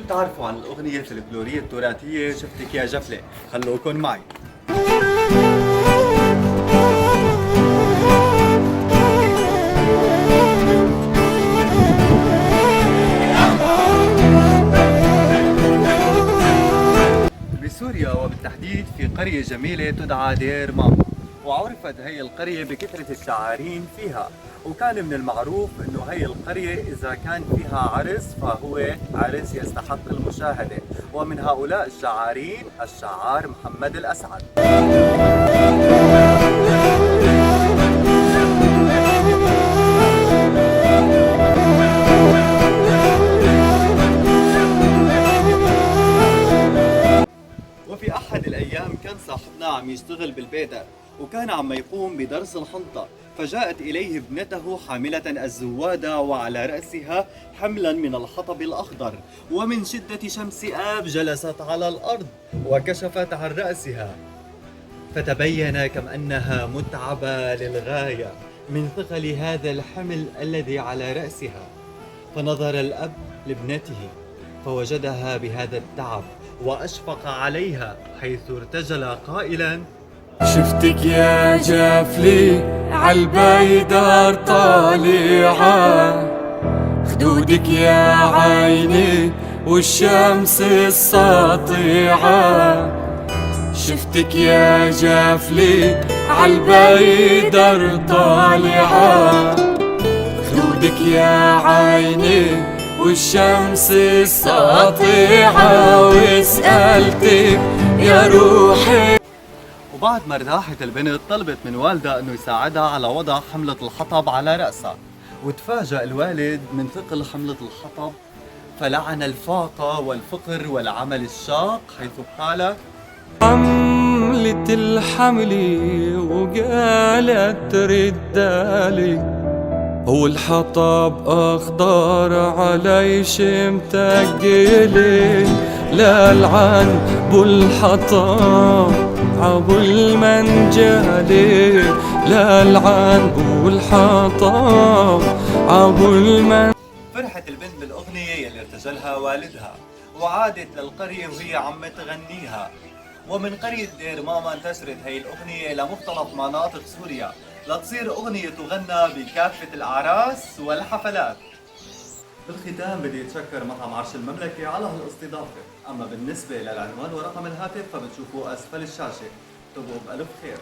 بتعرفوا عن الأغنية الفلكلورية التراثية شفتك يا جفلة؟ خلوكن معي. بسوريا وبالتحديد في قرية جميلة تدعى دير ماما، وعرفت هي القرية بكثرة الشعارين فيها، وكان من المعروف انه هي القرية اذا كان فيها عرس فهو عرس يستحق المشاهدة، ومن هؤلاء الشعارين الشعار محمد الأسعد. وفي أحد الأيام كان صاحبنا عم يشتغل بالبيدر، وكان عم يقوم بدرس الحنطة، فجاءت إليه ابنته حاملة الزوادة وعلى رأسها حملا من الحطب الأخضر، ومن شدة شمس آب جلست على الأرض وكشفت عن رأسها، فتبين كم أنها متعبة للغاية من ثقل هذا الحمل الذي على رأسها. فنظر الأب لابنته فوجدها بهذا التعب وأشفق عليها، حيث ارتجل قائلا: شفتك يا جفلي عالبيدر طالعة، خدودك يا عيني والشمس الساطعة. شفتك يا جفلي عالبيدر طالعة، خدودك يا عيني والشمس الساطعة. وسألتك يا روحي. وبعد ما ارتاحت البنت طلبت من والدها انه يساعدها على وضع حملة الحطب على رأسها، وتفاجأ الوالد من ثقل حملة الحطب فلعن الفاقة والفقر والعمل الشاق، حيث قال: حملة الحمل وقالت ردالي، هو الحطب أخضر علي متقلي، لا العن بالحطب عبو المنجلي، لا العن بالحطب عبو المن. فرحت البنت بالأغنية يلي ارتجلها والدها، وعادت للقرية وهي عم تغنيها. ومن قرية دير ماما انتشرت هي الأغنية لمختلط مناطق سوريا، لتصير أغنية تغنى بكافة الأعراس والحفلات. بالختام بدي أتشكر مطعم عرش المملكة على هالاستضافة. أما بالنسبة للعنوان ورقم الهاتف فبتشوفوه أسفل الشاشة. تبقوا بألف خير.